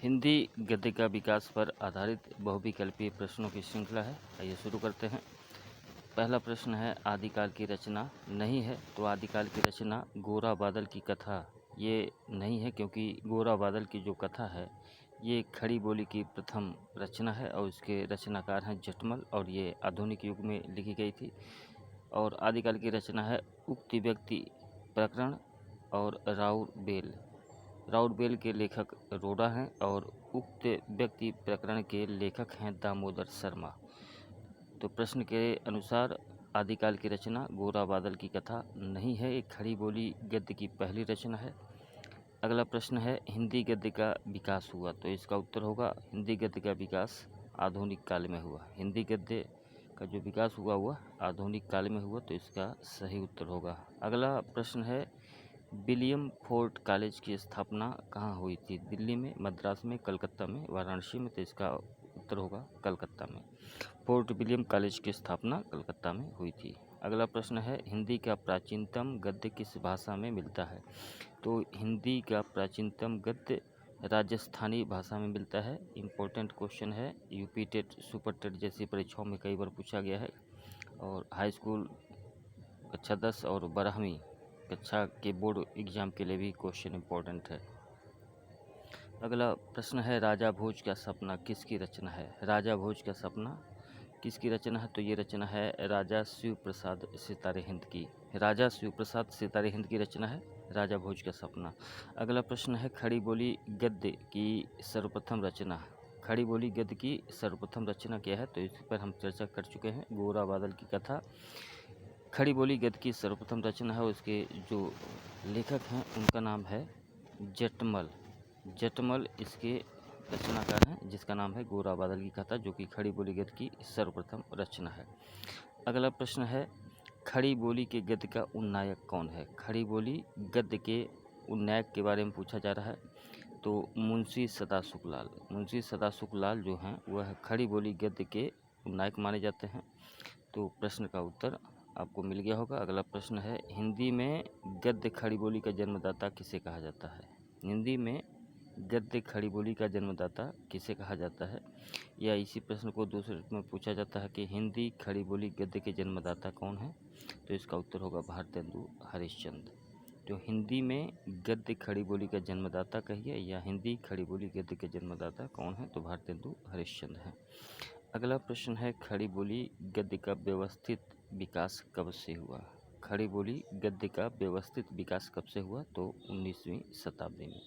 हिंदी गद्य का विकास पर आधारित बहुविकल्पीय प्रश्नों की श्रृंखला है। आइए शुरू करते हैं। पहला प्रश्न है, आदिकाल की रचना नहीं है तो आदिकाल की रचना गोरा बादल की कथा ये नहीं है, क्योंकि गोरा बादल की जो कथा है ये खड़ी बोली की प्रथम रचना है और इसके रचनाकार हैं जटमल, और ये आधुनिक युग में लिखी गई थी। और आदिकाल की रचना है उक्ति व्यक्ति प्रकरण और राउर बेल के लेखक रोडा हैं, और उक्त व्यक्ति प्रकरण के लेखक हैं दामोदर शर्मा। तो प्रश्न के अनुसार आदिकाल की रचना गोरा बादल की कथा नहीं है, एक खड़ी बोली गद्य की पहली रचना है। अगला प्रश्न है, हिंदी गद्य का विकास हुआ, तो इसका उत्तर होगा हिंदी गद्य का विकास आधुनिक काल में हुआ। हिंदी गद्य का जो विकास हुआ आधुनिक काल में हुआ, तो इसका सही उत्तर होगा। अगला प्रश्न है, विलियम फोर्ट कॉलेज की स्थापना कहाँ हुई थी? दिल्ली में, मद्रास में, कलकत्ता में, वाराणसी में? तो इसका उत्तर होगा कलकत्ता में। फोर्ट विलियम कॉलेज की स्थापना कलकत्ता में हुई थी। अगला प्रश्न है, हिंदी का प्राचीनतम गद्य किस भाषा में मिलता है? तो हिंदी का प्राचीनतम गद्य राजस्थानी भाषा में मिलता है। इम्पोर्टेंट क्वेश्चन है, यूपी टेट, सुपर टेट जैसी परीक्षाओं में कई बार पूछा गया है, और हाई स्कूल कक्षा 10 और 12वीं कक्षा के बोर्ड एग्जाम के लिए भी क्वेश्चन इम्पोर्टेंट है। अगला प्रश्न है, राजा भोज का सपना किसकी रचना है? राजा भोज का सपना किसकी रचना है? तो ये रचना है राजा शिव प्रसाद सितारे हिंद की। राजा शिव प्रसाद सितारे हिंद की रचना है राजा भोज का सपना। अगला प्रश्न है, खड़ी बोली गद्य की सर्वप्रथम रचना। खड़ी बोली गद्य की सर्वप्रथम रचना क्या है? तो इस पर हम चर्चा कर चुके हैं, गोरा बादल की कथा खड़ी बोली गद्य की सर्वप्रथम रचना है। उसके जो लेखक हैं उनका नाम है जटमल। जटमल इसके रचनाकार हैं, जिसका नाम है गोरा बादल की कथा, जो कि खड़ी बोली गद्य की सर्वप्रथम रचना है। अगला प्रश्न है, खड़ी बोली के गद्य का उन्नायक कौन है? खड़ी बोली गद्य के उन्नायक के बारे में पूछा जा रहा है, तो मुंशी सदासुख लाल। मुंशी सदासुख लाल जो हैं वह खड़ी बोली गद्य के उन्नायक माने जाते हैं। तो प्रश्न का उत्तर आपको मिल गया होगा। अगला प्रश्न है, हिंदी में गद्य खड़ी बोली का जन्मदाता किसे कहा जाता है? हिंदी में गद्य खड़ी बोली का जन्मदाता किसे कहा जाता है? या इसी प्रश्न को दूसरे रूप में पूछा जाता है कि हिंदी खड़ी बोली गद्य के जन्मदाता कौन है? तो इसका उत्तर होगा भारतेंदु हरिश्चंद्र। तो हिंदी में गद्य खड़ी बोली का जन्मदाता कहिए, या हिंदी खड़ी बोली गद्य के जन्मदाता कौन है? तो भारतेंदु हरिश्चंद्र हैं। अगला प्रश्न है, खड़ी बोली गद्य का व्यवस्थित विकास कब से हुआ? खड़ी बोली गद्य का व्यवस्थित विकास कब से हुआ? तो 19वीं शताब्दी में।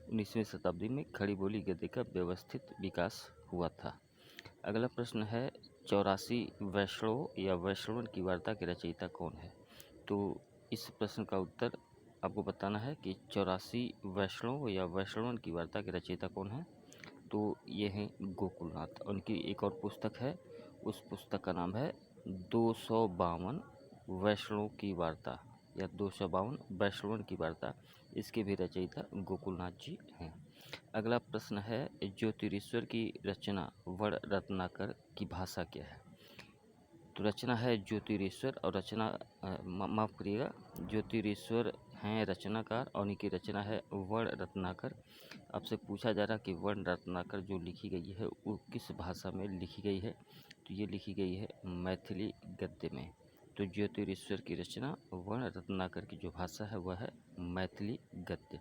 19वीं शताब्दी में खड़ी बोली गद्य का व्यवस्थित विकास हुआ था। अगला प्रश्न है, 84 वैष्णव या वैष्णवन की वार्ता के रचयिता कौन है? तो इस प्रश्न का उत्तर आपको बताना है कि 84 वैष्णव या वैष्णवन की वार्ता के रचयिता कौन है? तो ये हैं गोकुलनाथ। उनकी एक और पुस्तक है, उस पुस्तक का नाम है 252 वैष्णव की वार्ता, या 252 वैष्णवन की वार्ता। इसके भी रचयिता गोकुलनाथ जी हैं। अगला प्रश्न है, ज्योतिरीश्वर की रचना वड़ रत्नाकर की भाषा क्या है? तो रचना है ज्योतिरीश्वर, और रचना माफ़ करिएगा, ज्योतिरीश्वर हैं रचनाकार, और उनकी रचना है वर्ण रत्नाकर। आपसे पूछा जा रहा कि वर्ण रत्नाकर जो लिखी गई है वो किस भाषा में लिखी गई है? तो ये लिखी गई है मैथिली गद्य में। तो ज्योतिरीश्वर की रचना वर्ण रत्नाकर की जो भाषा है वह है मैथिली गद्य।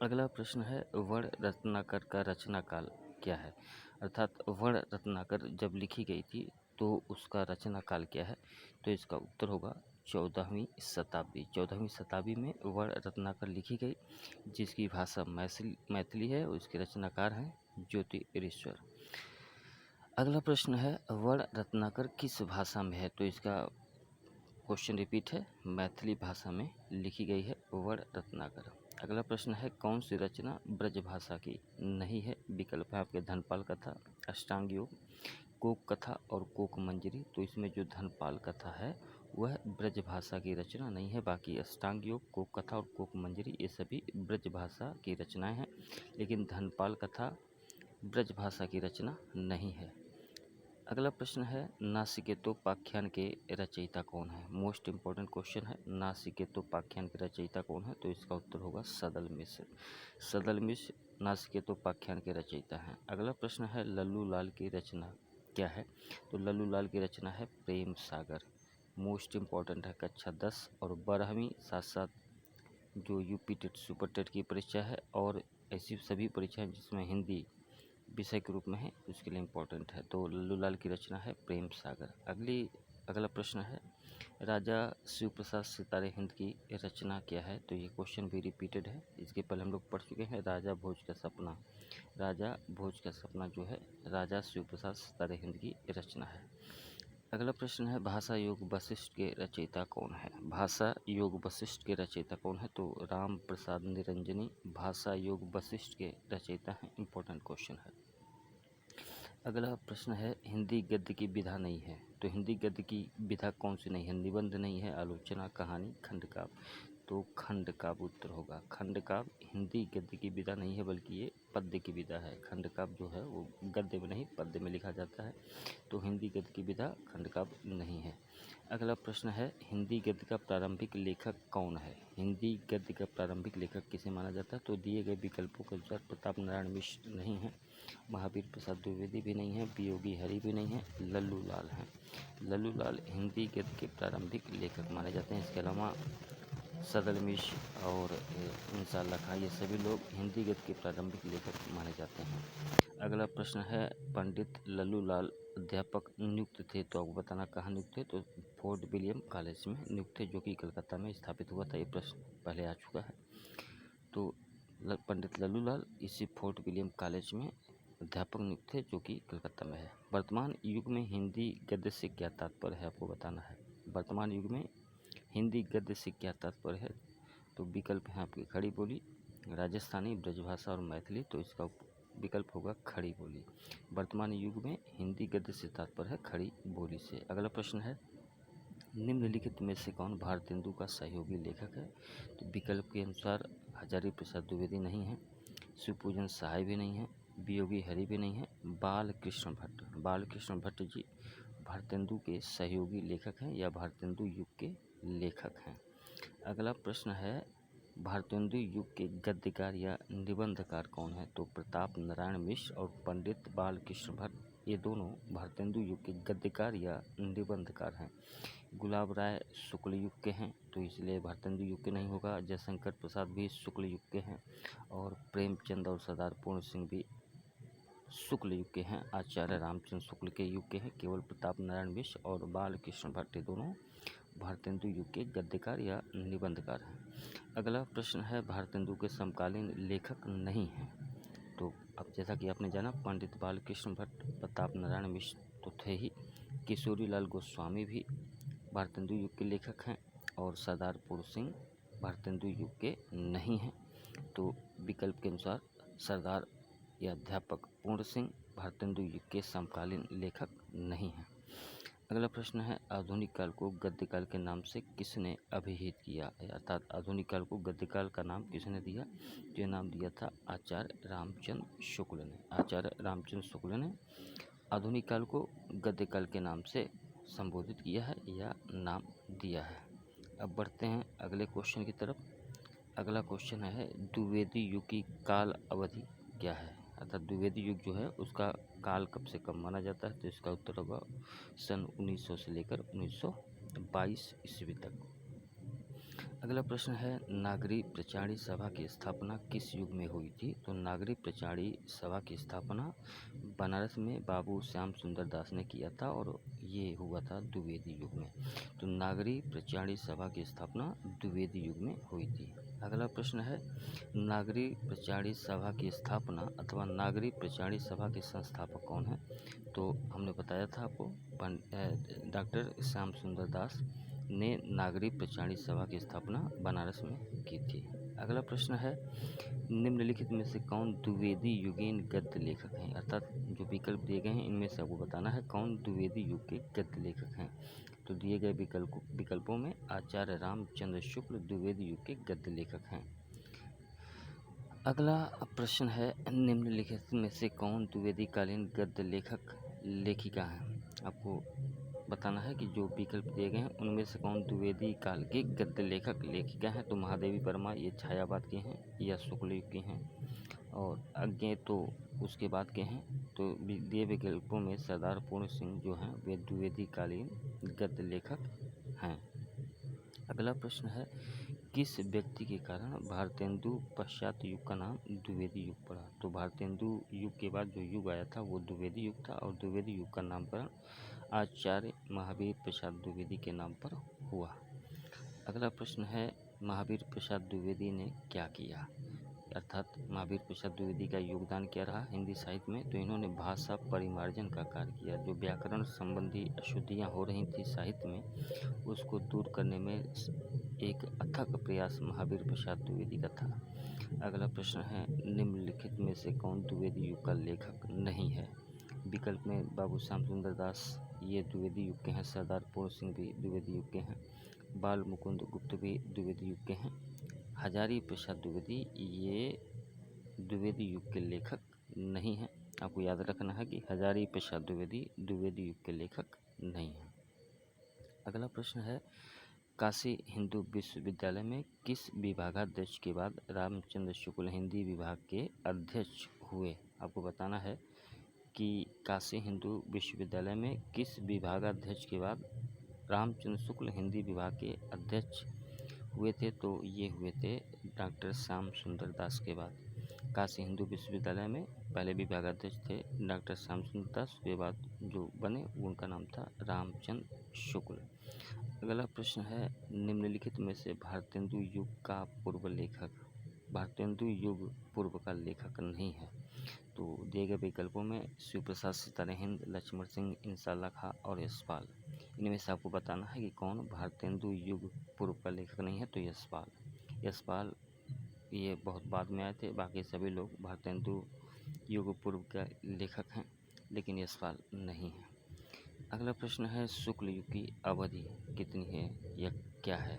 अगला प्रश्न है, वर्ण रत्नाकर का रचना काल क्या है? अर्थात वर्ण रत्नाकर जब लिखी गई थी तो उसका रचना काल क्या है? तो इसका उत्तर होगा 14वीं शताब्दी। 14वीं शताब्दी में वर्ण रत्नाकर लिखी गई, जिसकी भाषा मैथिली है, उसके रचनाकार हैं ज्योतिरीश्वर। अगला प्रश्न है, वर्ण रत्नाकर किस भाषा में है? तो इसका क्वेश्चन रिपीट है, मैथिली भाषा में लिखी गई है वर्ण रत्नाकर। अगला प्रश्न है, कौन सी रचना ब्रज भाषा की नहीं है? विकल्प है आपके धनपाल कथा, अष्टांग योग, कोक कथा और कोक मंजरी। तो इसमें जो धनपाल कथा है वह ब्रज भाषा की रचना नहीं है, बाकी अष्टांग योग, कोक कथा और कोक मंजरी ये सभी ब्रज भाषा की रचनाएं हैं, लेकिन धनपाल कथा ब्रज भाषा की रचना नहीं है। अगला प्रश्न है नासिकेतोपाख्यान के रचयिता कौन है। मोस्ट इम्पोर्टेंट क्वेश्चन है, नासिकेतोपाख्यान के रचयिता कौन है, तो इसका उत्तर होगा सदल मिश्र। सदल मिश्र नासिकेतोपाख्यान के रचयिता हैं। अगला प्रश्न है लल्लू लाल की रचना क्या है, तो लल्लू लाल की रचना है प्रेम सागर। मोस्ट इम्पॉर्टेंट है कक्षा 10 और 12वीं, साथ साथ जो यूपी टेट सुपर टेट की परीक्षा है और ऐसी सभी परीक्षाएं जिसमें हिंदी विषय के रूप में है उसके लिए इम्पोर्टेंट है। तो लल्लू लाल की रचना है प्रेम सागर। अगला प्रश्न है राजा शिव प्रसाद सितारे हिंद की रचना क्या है, तो ये क्वेश्चन भी रिपीटेड है, इसके पहले हम लोग पढ़ चुके हैं। राजा भोज का सपना, राजा भोज का सपना जो है राजा शिव प्रसाद सितारे हिंद की रचना है। अगला प्रश्न है भाषा योग वशिष्ठ के रचयिता कौन है। भाषा योग वशिष्ठ के रचयिता कौन है, तो राम प्रसाद निरंजनी भाषा योग वशिष्ठ के रचयिता हैं। इंपॉर्टेंट क्वेश्चन है। अगला प्रश्न है हिंदी गद्य की विधा नहीं है, तो हिंदी गद्य की विधा कौन सी नहीं है। निबंध नहीं है, आलोचना, कहानी, खंड काव्य, तो खंड काव्य उत्तर होगा। खंड काव्य हिंदी गद्य की विधा नहीं है बल्कि ये पद्य की विधा है। खंड काव्य जो है वो गद्य में नहीं पद्य में लिखा जाता है, तो हिंदी गद्य की विधा खंड काव्य नहीं है। अगला प्रश्न है हिंदी गद्य का प्रारंभिक लेखक कौन है। हिंदी गद्य का प्रारंभिक लेखक किसे माना जाता है, तो दिए गए विकल्पों के अनुसार प्रताप नारायण मिश्र नहीं है, महावीर प्रसाद द्विवेदी भी नहीं है, वियोगी हरि भी नहीं है, लल्लू लाल हैं। लल्लू लाल हिंदी गद्य के प्रारंभिक लेखक माने जाते हैं। इसके अलावा सदल मिश्र और इंसाल्लाह खां ये सभी लोग हिंदी गद्य के प्रारंभिक लेखक माने जाते हैं। अगला प्रश्न है पंडित लल्लू लाल अध्यापक नियुक्त थे, तो आपको बताना कहाँ नियुक्त थे, तो फोर्ट विलियम कॉलेज में नियुक्त थे जो कि कलकत्ता में स्थापित हुआ था। ये प्रश्न पहले आ चुका है। तो पंडित लल्लू लाल इसी फोर्ट विलियम कॉलेज में अध्यापक नियुक्त थे जो कि कलकत्ता में है। वर्तमान युग में हिंदी गद्य से क्या तात्पर्य है, आपको बताना है। वर्तमान युग में हिंदी गद्य से क्या तात्पर्य है, तो विकल्प हैं आपकी खड़ी बोली, राजस्थानी, ब्रजभाषा और मैथिली, तो इसका विकल्प होगा खड़ी बोली। वर्तमान युग में हिंदी गद्य से तात्पर्य है खड़ी बोली से। अगला प्रश्न है निम्नलिखित में से कौन भारतेंदु का सहयोगी लेखक है, तो विकल्प के अनुसार हजारी प्रसाद द्विवेदी नहीं है, शिवपूजन सहाय भी नहीं है, वियोगी हरि भी नहीं है, बालकृष्ण भट्ट। बालकृष्ण भट्ट जी भारतेंदु के सहयोगी लेखक हैं या भारतेंदु युग के लेखक हैं। अगला प्रश्न है भारतेंदु युग के गद्यकार या निबंधकार कौन है, तो प्रताप नारायण मिश्र और पंडित बालकृष्ण भट्ट ये दोनों भारतेंदु युग के गद्यकार या निबंधकार हैं। गुलाब राय शुक्ल युग के हैं, तो इसलिए भारतेंदु युग के नहीं होगा। जयशंकर प्रसाद भी शुक्ल युग के हैं और प्रेमचंद और सरदार पूर्ण सिंह भी शुक्ल युग के हैं। आचार्य रामचंद्र शुक्ल के युग के हैं। केवल प्रताप नारायण मिश्र और बालकृष्ण भट्ट दोनों भारतेंदु युग के गद्यकार या निबंधकार हैं। अगला प्रश्न है भारतेंदु के समकालीन लेखक नहीं हैं, तो अब जैसा कि आपने जाना पंडित बालकृष्ण भट्ट, प्रताप नारायण मिश्र तो थे ही, किशोरी लाल गोस्वामी भी भारतेंदु युग के लेखक हैं और सरदार पूर्ण सिंह भारतेंदु युग के नहीं हैं, तो विकल्प के अनुसार सरदार या अध्यापक पूर्ण सिंह भारतेंदु युग के समकालीन लेखक नहीं हैं। अगला प्रश्न है आधुनिक काल को गद्यकाल के नाम से किसने अभिहित किया, अर्थात आधुनिक काल को गद्यकाल का नाम किसने दिया, जो नाम दिया था आचार्य रामचंद्र शुक्ल ने। आचार्य रामचंद्र शुक्ल ने आधुनिक काल को गद्यकाल के नाम से संबोधित किया है या नाम दिया है। अब बढ़ते हैं अगले क्वेश्चन की तरफ। अगला क्वेश्चन है द्विवेदी युग की काल अवधि क्या है, अर्थात द्विवेदी युग जो है उसका काल कब से कब माना जाता है, तो इसका उत्तर होगा सन 1900 से लेकर 1922 ईस्वी तक। अगला प्रश्न है नागरी प्रचारी सभा की स्थापना किस युग में हुई थी, तो नागरी प्रचारी सभा की स्थापना बनारस में बाबू श्याम सुंदर दास ने किया था और ये हुआ था द्विवेदी युग में। तो नागरी प्रचारी सभा की स्थापना द्विवेदी युग में हुई थी। अगला प्रश्न है नागरी प्रचारी सभा की स्थापना अथवा नागरी प्रचारी सभा के संस्थापक कौन है, तो हमने बताया था आपको डॉक्टर श्याम सुंदर दास ने नागरी प्रचारी सभा की स्थापना बनारस में की थी। अगला प्रश्न है निम्नलिखित में से कौन द्विवेदी युगीन गद्य लेखक हैं, अर्थात जो विकल्प दिए गए हैं इनमें से आपको बताना है कौन द्विवेदी युग के गद्य लेखक हैं। तो दिए गए विकल्पों में आचार्य रामचंद्र शुक्ल द्विवेदी युग के गद्य लेखक हैं। अगला प्रश्न है निम्नलिखित में से कौन द्विवेदी कालीन गद्य लेखक लेखिका हैं, आपको बताना है कि जो विकल्प दिए गए हैं उनमें से कौन द्विवेदी काल के गद्य लेखक लेखिका हैं। तो महादेवी वर्मा ये छायावाद के हैं या शुक्ल युग के हैं, और अज्ञे तो उसके बाद के हैं। तो दिए विकल्पों में सरदार पूर्ण सिंह जो हैं वे द्विवेदी कालीन गद्य लेखक हैं। अगला प्रश्न है, किस व्यक्ति के कारण भारतेंदु पश्चात युग का नाम द्विवेदी युग पड़ा। तो भारतेंदु युग के बाद जो युग आया था वो द्विवेदी युग था, और द्विवेदी युग का नामकरण आचार्य महावीर प्रसाद द्विवेदी के नाम पर हुआ। अगला प्रश्न है, महावीर प्रसाद द्विवेदी ने क्या किया, अर्थात महावीर प्रसाद द्विवेदी का योगदान क्या रहा हिंदी साहित्य में। तो इन्होंने भाषा परिमार्जन का कार्य किया। जो व्याकरण संबंधी अशुद्धियाँ हो रही थी साहित्य में, उसको दूर करने में एक अथक प्रयास महावीर प्रसाद द्विवेदी का था। अगला प्रश्न है, निम्नलिखित में से कौन द्विवेदी युग का लेखक नहीं है। विकल्प में बाबू श्याम सुंदर दास ये द्विवेदी युग के हैं, सरदार पूर्ण सिंह भी द्विवेदी युग के हैं, बाल मुकुंद गुप्त भी द्विवेदी युग के हैं, हजारी प्रसाद द्विवेदी ये द्विवेदी युग के लेखक नहीं हैं। आपको याद रखना है कि हजारी प्रसाद द्विवेदी द्विवेदी युग के लेखक नहीं हैं। अगला प्रश्न है, काशी हिंदू विश्वविद्यालय में किस विभागाध्यक्ष के बाद रामचंद्र शुक्ल हिंदी विभाग के अध्यक्ष हुए। आपको बताना है कि काशी हिंदू विश्वविद्यालय में किस विभागाध्यक्ष के बाद रामचंद्र शुक्ल हिंदी विभाग के अध्यक्ष हुए थे। तो ये हुए थे डॉक्टर श्याम सुंदर दास के बाद। काशी हिंदू विश्वविद्यालय में पहले विभागाध्यक्ष थे डॉक्टर श्याम सुंदर दास, के बाद जो बने उनका नाम था रामचंद्र शुक्ल। अगला प्रश्न है, निम्नलिखित में से भारतेंदु युग का पूर्व लेखक, भारतेंदु युग पूर्व का लेखक नहीं है। तो दिए गए विकल्पों में शिव प्रसाद सितारे हिंद, लक्ष्मण सिंह, इंसाल्लाह खां और यशपाल, इनमें से आपको बताना है कि कौन भारतेंदु युग पूर्व का लेखक नहीं है। तो यशपाल ये बहुत बाद में आए थे, बाकी सभी लोग भारतेंदु युग पूर्व का लेखक हैं, लेकिन यशपाल नहीं है। अगला प्रश्न है, शुक्ल युग की अवधि कितनी है या क्या है।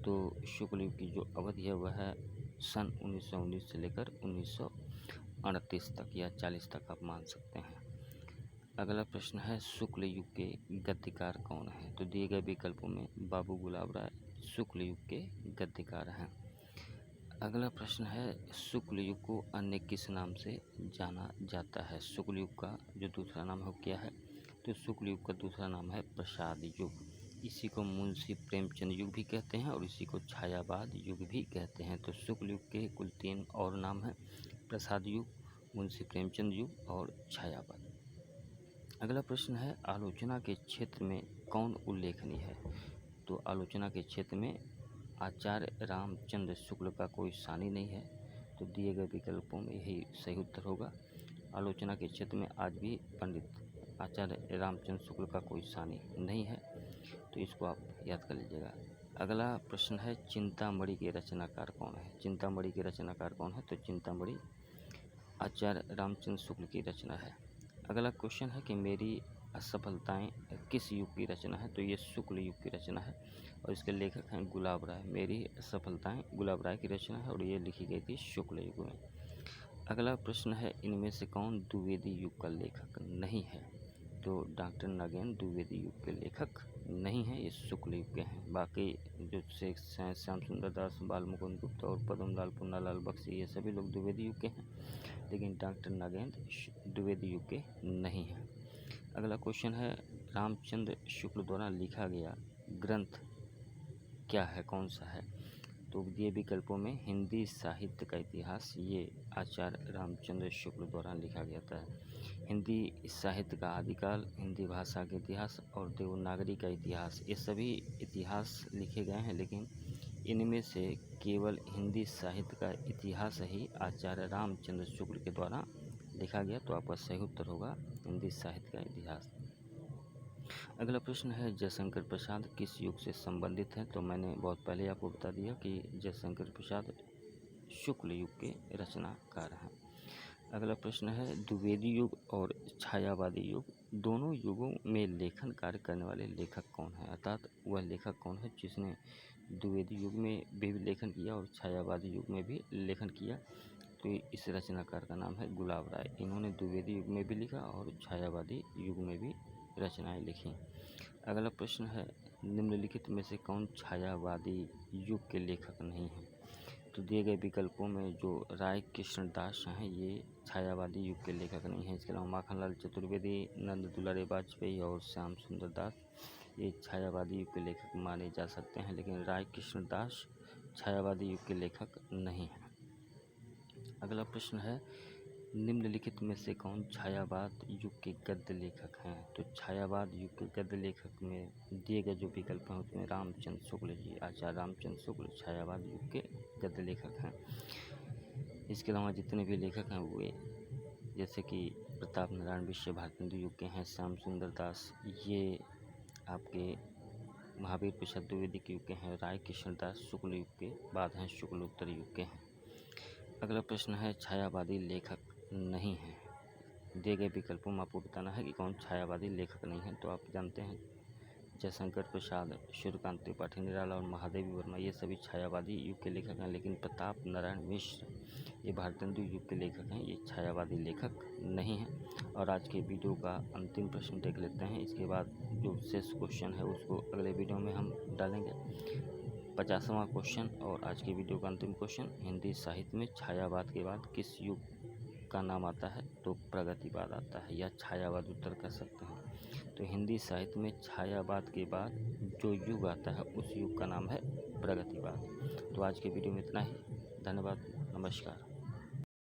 तो शुक्ल युग की जो अवधि है वह है सन 1919 से लेकर 1938 तक या 40 तक आप मान सकते हैं। अगला प्रश्न है, शुक्ल युग के गद्यकार कौन है। तो दिए गए विकल्पों में बाबू गुलाब राय शुक्ल युग के गद्यकार हैं। अगला प्रश्न है, शुक्ल युग को अन्य किस नाम से जाना जाता है। शुक्ल युग का जो दूसरा नाम है वो क्या है। तो शुक्ल युग का दूसरा नाम है प्रसाद युग। इसी को मुंशी प्रेमचंद युग भी कहते हैं और इसी को छायावाद युग भी कहते हैं। तो शुक्ल युग के कुल 3 और नाम हैं, प्रसाद युग, मुंशी प्रेमचंद युग और छायावाद। अगला प्रश्न है, आलोचना के क्षेत्र में कौन उल्लेखनीय है। तो आलोचना के क्षेत्र में आचार्य रामचंद्र शुक्ल का कोई सानी नहीं है। तो दिए गए विकल्पों में यही सही उत्तर होगा। आलोचना के क्षेत्र में आज भी पंडित आचार्य रामचंद्र शुक्ल का कोई सानी नहीं है, तो इसको आप याद कर लीजिएगा। अगला प्रश्न है, चिंतामणि के रचनाकार कौन है। चिंतामणि के रचनाकार कौन है। तो चिंतामणि आचार्य रामचंद्र शुक्ल की रचना है। अगला क्वेश्चन है कि मेरी असफलताएं किस युग की रचना है। तो ये शुक्ल युग की रचना है और इसके लेखक हैं गुलाब राय। मेरी असफलताएं गुलाब राय की रचना है और ये लिखी गई थी शुक्ल युग में। अगला प्रश्न है, इनमें से कौन द्विवेदी युग का लेखक नहीं है। तो डॉक्टर नगेन द्विवेदी युग के लेखक नहीं हैं, ये शुक्ल युग के हैं। बाकी जो श्याम सुंदर दास, बाल मुकुंद गुप्ता और पद्मलाल पुन्नालाल बख्शी ये सभी लोग द्विवेदी युग के हैं, लेकिन डॉक्टर नगेंद्र द्विवेदी युग के नहीं हैं। अगला क्वेश्चन है, रामचंद्र शुक्ल द्वारा लिखा गया ग्रंथ क्या है, कौन सा है। तो दिए विकल्पों में हिंदी साहित्य का इतिहास ये आचार्य रामचंद्र शुक्ल द्वारा लिखा गया था। हिंदी साहित्य का आदिकाल, हिंदी भाषा के इतिहास और देवनागरी का इतिहास, ये सभी इतिहास लिखे गए हैं, लेकिन इनमें से केवल हिंदी साहित्य का इतिहास ही आचार्य रामचंद्र शुक्ल के द्वारा लिखा गया। तो आपका सही उत्तर होगा हिंदी साहित्य का इतिहास। अगला प्रश्न है, जयशंकर प्रसाद किस युग से संबंधित हैं। तो मैंने बहुत पहले आपको बता दिया कि जयशंकर प्रसाद शुक्ल युग के रचनाकार हैं। अगला प्रश्न है, द्विवेदी युग और छायावादी युग दोनों युगों में लेखन कार्य करने वाले लेखक कौन है, अर्थात वह लेखक कौन है जिसने द्विवेदी युग में भी लेखन किया और छायावादी युग में भी लेखन किया। तो इस रचनाकार का नाम है गुलाब राय। इन्होंने द्विवेदी युग में भी लिखा और छायावादी युग में भी रचनाएं लिखी। अगला प्रश्न है, निम्नलिखित में से कौन छायावादी युग के लेखक नहीं है? तो दिए गए विकल्पों में जो राय कृष्णदास हैं ये छायावादी युग के लेखक नहीं हैं। इसके अलावा माखनलाल चतुर्वेदी, नंद दुलारे वाजपेयी और श्याम सुंदर दास ये छायावादी युग के लेखक माने जा सकते हैं, लेकिन राय कृष्णदास छायावादी युग के लेखक नहीं हैं। अगला प्रश्न है, निम्नलिखित में से कौन छायावाद युग के गद्य लेखक हैं? तो छायावाद युग के गद्य लेखक में दिए गए जो विकल्प हैं उसमें रामचंद्र शुक्ल जी, आचार्य रामचंद्र शुक्ल छायावाद युग के गद्य लेखक हैं। इसके अलावा जितने भी लेखक हैं वे जैसे कि प्रताप नारायण मिश्र भारतेंदु युग के हैं, श्याम सुंदर दास ये आपके महावीर प्रसाद द्विवेदी युग के हैं, राय कृष्णदास शुक्ल युग के बाद हैं, शुक्लोत्तर युग के हैं। अगला प्रश्न है, छायावादी लेखक नहीं है। दिए गए विकल्पों में आपको बताना है कि कौन छायावादी लेखक नहीं है। तो आप जानते हैं जयशंकर प्रसाद, सूर्यकांत त्रिपाठी निराला और महादेवी वर्मा ये सभी छायावादी युग के लेखक हैं, लेकिन प्रताप नारायण मिश्र ये भारतेंदु युग के लेखक हैं, ये छायावादी लेखक नहीं हैं। और आज के वीडियो का अंतिम प्रश्न देख लेते हैं, इसके बाद जो शेष क्वेश्चन है उसको अगले वीडियो में हम डालेंगे। 50वां क्वेश्चन और आज की वीडियो का अंतिम क्वेश्चन, हिंदी साहित्य में छायावाद के बाद किस युग का नाम आता है? तो प्रगतिवाद आता है या छायावाद उत्तर कर सकते हैं। तो हिंदी साहित्य में छायावाद के बाद जो युग आता है उस युग का नाम है प्रगतिवाद। तो आज के वीडियो में इतना ही। धन्यवाद, नमस्कार।